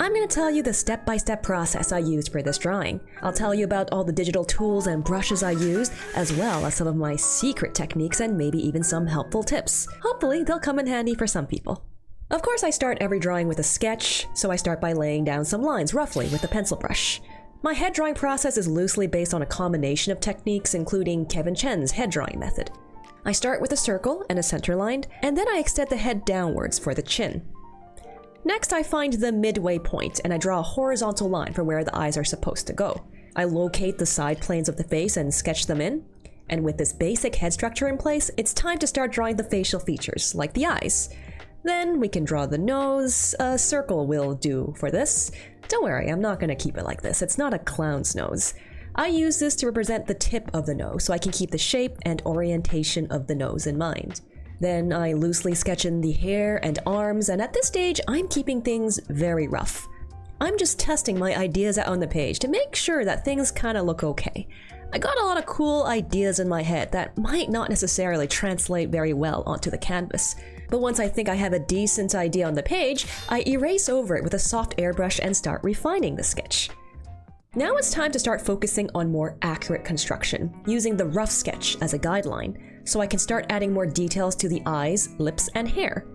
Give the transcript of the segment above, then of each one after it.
I'm gonna tell you the step-by-step process I used for this drawing. I'll tell you about all the digital tools and brushes I used, as well as some of my secret techniques and maybe even some helpful tips. Hopefully, they'll come in handy for some people. Of course, I start every drawing with a sketch, so I start by laying down some lines roughly with a pencil brush. My head drawing process is loosely based on a combination of techniques, including Kevin Chen's head drawing method. I start with a circle and a center line, and then I extend the head downwards for the chin. Next, I find the midway point, and I draw a horizontal line for where the eyes are supposed to go. I locate the side planes of the face and sketch them in. And with this basic head structure in place, it's time to start drawing the facial features, like the eyes. Then we can draw the nose. A circle will do for this. Don't worry, I'm not gonna keep it like this. It's not a clown's nose. I use this to represent the tip of the nose, so I can keep the shape and orientation of the nose in mind. Then I loosely sketch in the hair and arms, and at this stage, I'm keeping things very rough. I'm just testing my ideas out on the page to make sure that things kinda look okay. I got a lot of cool ideas in my head that might not necessarily translate very well onto the canvas. But once I think I have a decent idea on the page, I erase over it with a soft airbrush and start refining the sketch. Now it's time to start focusing on more accurate construction, using the rough sketch as a guideline, so I can start adding more details to the eyes, lips, and hair.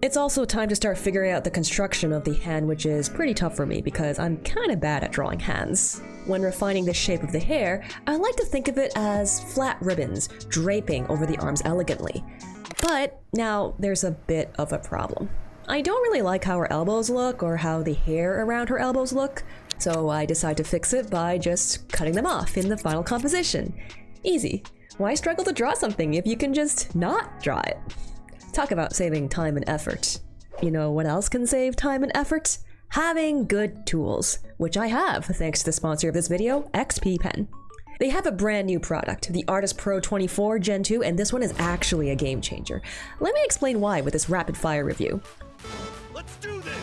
It's also time to start figuring out the construction of the hand, which is pretty tough for me because I'm kinda bad at drawing hands. When refining the shape of the hair, I like to think of it as flat ribbons draping over the arms elegantly. But now there's a bit of a problem. I don't really like how her elbows look or how the hair around her elbows look, so I decide to fix it by just cutting them off in the final composition. Easy. Why struggle to draw something if you can just not draw it? Talk about saving time and effort. You know what else can save time and effort? Having good tools, which I have thanks to the sponsor of this video, XP Pen. They have a brand new product, the Artist Pro 24 Gen 2, and this one is actually a game changer. Let me explain why with this rapid fire review. Let's do this!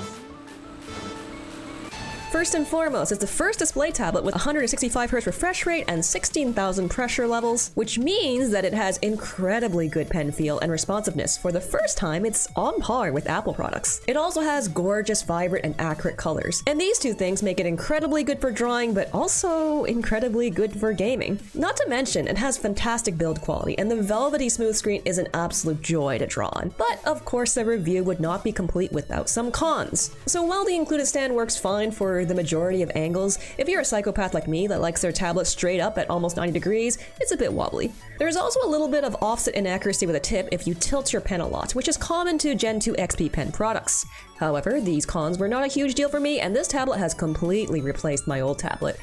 First and foremost, it's the first display tablet with 165Hz refresh rate and 16,000 pressure levels, which means that it has incredibly good pen feel and responsiveness. For the first time, it's on par with Apple products. It also has gorgeous, vibrant, and accurate colors. And these two things make it incredibly good for drawing, but also incredibly good for gaming. Not to mention, it has fantastic build quality, and the velvety smooth screen is an absolute joy to draw on. But of course, the review would not be complete without some cons. So while the included stand works fine for the majority of angles, if you're a psychopath like me that likes their tablet straight up at almost 90 degrees, it's a bit wobbly. There's also a little bit of offset inaccuracy with a tip if you tilt your pen a lot, which is common to Gen 2 XP Pen products. However, these cons were not a huge deal for me, and this tablet has completely replaced my old tablet.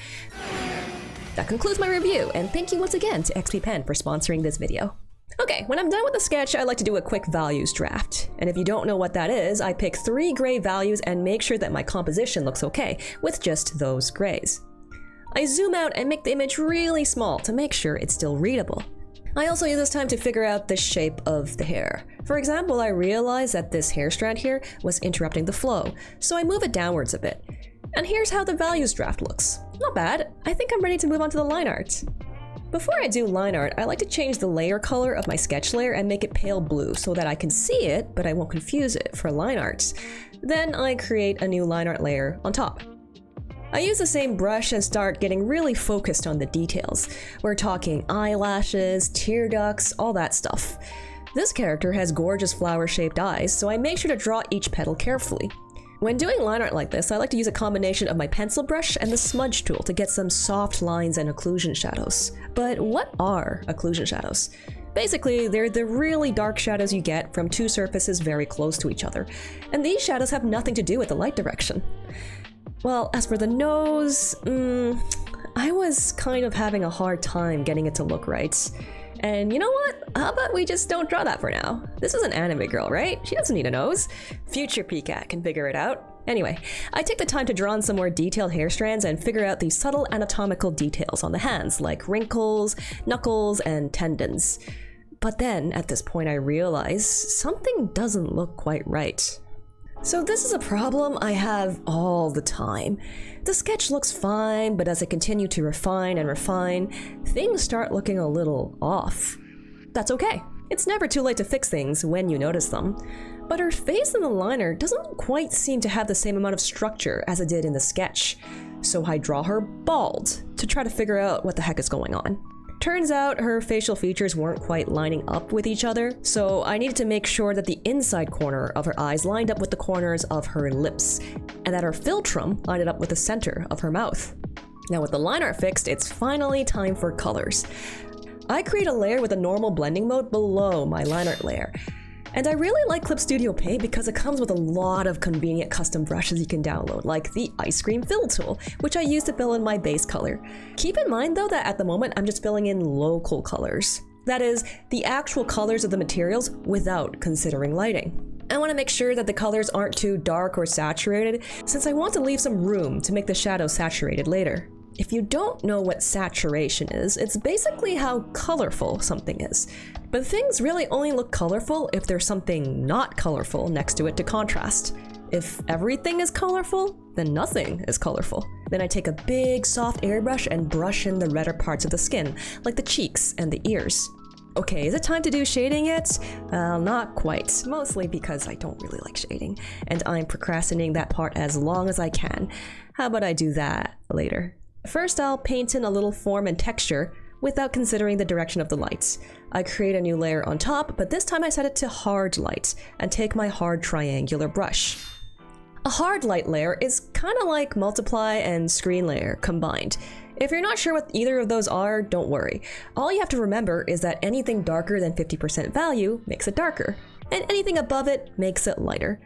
That concludes my review, and thank you once again to XP Pen for sponsoring this video. Okay, when I'm done with the sketch, I like to do a quick values draft. And if you don't know what that is, I pick 3 gray values and make sure that my composition looks okay with just those grays. I zoom out and make the image really small to make sure it's still readable. I also use this time to figure out the shape of the hair. For example, I realized that this hair strand here was interrupting the flow, so I move it downwards a bit. And here's how the values draft looks. Not bad. I think I'm ready to move on to the line art. Before I do line art, I like to change the layer color of my sketch layer and make it pale blue so that I can see it, but I won't confuse it for line art. Then I create a new line art layer on top. I use the same brush and start getting really focused on the details. We're talking eyelashes, tear ducts, all that stuff. This character has gorgeous flower-shaped eyes, so I make sure to draw each petal carefully. When doing line art like this, I like to use a combination of my pencil brush and the smudge tool to get some soft lines and occlusion shadows. But what are occlusion shadows? Basically, they're the really dark shadows you get from 2 surfaces very close to each other, and these shadows have nothing to do with the light direction. Well, as for the nose, I was kind of having a hard time getting it to look right. And you know what? How about we just don't draw that for now? This is an anime girl, right? She doesn't need a nose. Future PCAT can figure it out. Anyway, I take the time to draw on some more detailed hair strands and figure out the subtle anatomical details on the hands, like wrinkles, knuckles, and tendons. But then, at this point, I realize something doesn't look quite right. So this is a problem I have all the time. The sketch looks fine, but as I continue to refine and refine, things start looking a little off. That's okay. It's never too late to fix things when you notice them. But her face in the liner doesn't quite seem to have the same amount of structure as it did in the sketch, so I draw her bald to try to figure out what the heck is going on. Turns out her facial features weren't quite lining up with each other, so I needed to make sure that the inside corner of her eyes lined up with the corners of her lips, and that her philtrum lined up with the center of her mouth. Now with the line art fixed, it's finally time for colors. I create a layer with a normal blending mode below my line art layer. And I really like Clip Studio Paint because it comes with a lot of convenient custom brushes you can download, like the Ice Cream Fill tool, which I use to fill in my base color. Keep in mind though that at the moment I'm just filling in local colors. That is, the actual colors of the materials without considering lighting. I want to make sure that the colors aren't too dark or saturated, since I want to leave some room to make the shadows saturated later. If you don't know what saturation is, it's basically how colorful something is. But things really only look colorful if there's something not colorful next to it to contrast. If everything is colorful, then nothing is colorful. Then I take a big soft airbrush and brush in the redder parts of the skin, like the cheeks and the ears. Okay, is it time to do shading yet? Not quite, mostly because I don't really like shading, and I'm procrastinating that part as long as I can. How about I do that later? First, I'll paint in a little form and texture without considering the direction of the lights. I create a new layer on top, but this time I set it to hard light and take my hard triangular brush. A hard light layer is kind of like multiply and screen layer combined. If you're not sure what either of those are, don't worry. All you have to remember is that anything darker than 50% value makes it darker, and anything above it makes it lighter.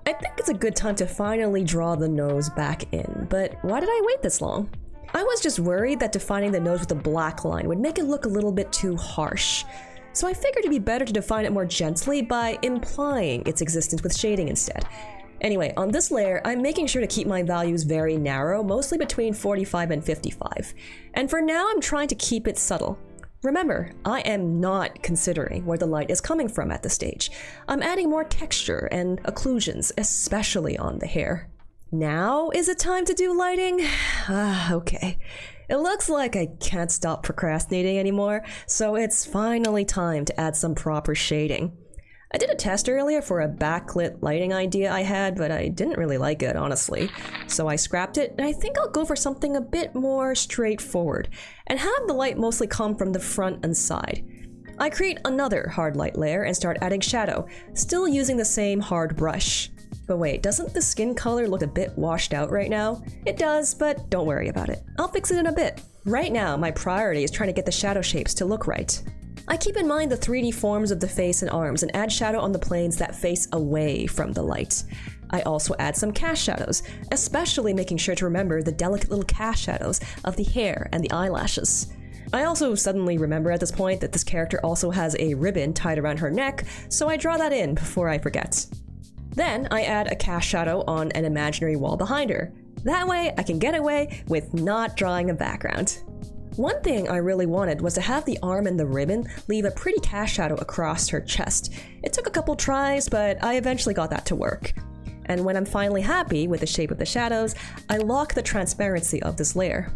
I think it's a good time to finally draw the nose back in, but why did I wait this long? I was just worried that defining the nose with a black line would make it look a little bit too harsh. So I figured it'd be better to define it more gently by implying its existence with shading instead. Anyway, on this layer, I'm making sure to keep my values very narrow, mostly between 45 and 55. And for now, I'm trying to keep it subtle. Remember, I am not considering where the light is coming from at this stage. I'm adding more texture and occlusions, especially on the hair. Now is it time to do lighting? Okay. It looks like I can't stop procrastinating anymore, so it's finally time to add some proper shading. I did a test earlier for a backlit lighting idea I had, but I didn't really like it, honestly. So I scrapped it, and I think I'll go for something a bit more straightforward, and have the light mostly come from the front and side. I create another hard light layer and start adding shadow, still using the same hard brush. But wait, doesn't the skin color look a bit washed out right now? It does, but don't worry about it. I'll fix it in a bit. Right now, my priority is trying to get the shadow shapes to look right. I keep in mind the 3D forms of the face and arms and add shadow on the planes that face away from the light. I also add some cast shadows, especially making sure to remember the delicate little cast shadows of the hair and the eyelashes. I also suddenly remember at this point that this character also has a ribbon tied around her neck, so I draw that in before I forget. Then I add a cast shadow on an imaginary wall behind her. That way I can get away with not drawing a background. One thing I really wanted was to have the arm and the ribbon leave a pretty cast shadow across her chest. It took a couple tries, but I eventually got that to work. And when I'm finally happy with the shape of the shadows, I lock the transparency of this layer.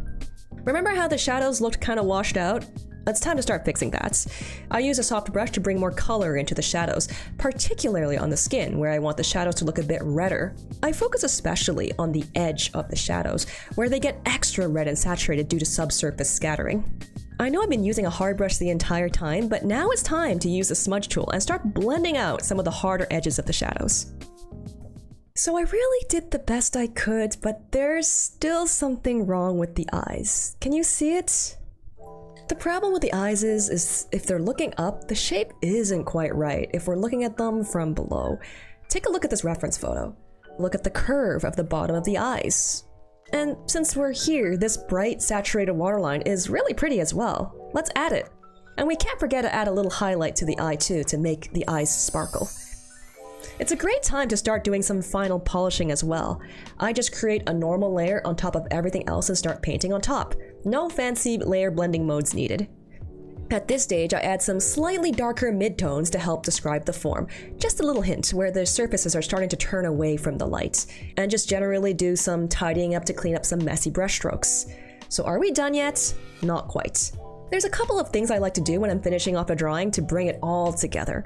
Remember how the shadows looked kind of washed out? It's time to start fixing that. I use a soft brush to bring more color into the shadows, particularly on the skin where I want the shadows to look a bit redder. I focus especially on the edge of the shadows, where they get extra red and saturated due to subsurface scattering. I know I've been using a hard brush the entire time, but now it's time to use the smudge tool and start blending out some of the harder edges of the shadows. So I really did the best I could, but there's still something wrong with the eyes. Can you see it? The problem with the eyes is if they're looking up, the shape isn't quite right if we're looking at them from below. Take a look at this reference photo. Look at the curve of the bottom of the eyes. And since we're here, this bright, saturated waterline is really pretty as well. Let's add it. And we can't forget to add a little highlight to the eye too to make the eyes sparkle. It's a great time to start doing some final polishing as well. I just create a normal layer on top of everything else and start painting on top. No fancy layer blending modes needed. At this stage, I add some slightly darker midtones to help describe the form. Just a little hint where the surfaces are starting to turn away from the light. And just generally do some tidying up to clean up some messy brush strokes. So are we done yet? Not quite. There's a couple of things I like to do when I'm finishing off a drawing to bring it all together.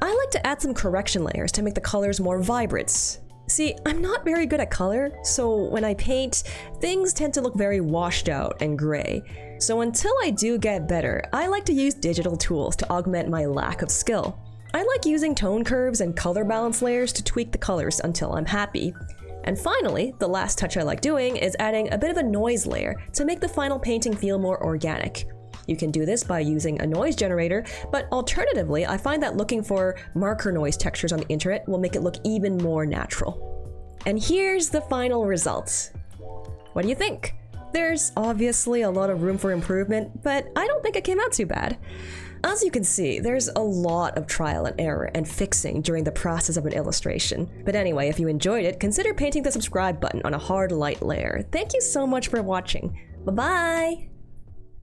I like to add some correction layers to make the colors more vibrant. See, I'm not very good at color, so when I paint, things tend to look very washed out and gray. So until I do get better, I like to use digital tools to augment my lack of skill. I like using tone curves and color balance layers to tweak the colors until I'm happy. And finally, the last touch I like doing is adding a bit of a noise layer to make the final painting feel more organic. You can do this by using a noise generator, but alternatively, I find that looking for marker noise textures on the internet will make it look even more natural. And here's the final result. What do you think? There's obviously a lot of room for improvement, but I don't think it came out too bad. As you can see, there's a lot of trial and error and fixing during the process of an illustration. But anyway, if you enjoyed it, consider painting the subscribe button on a hard light layer. Thank you so much for watching. Bye-bye!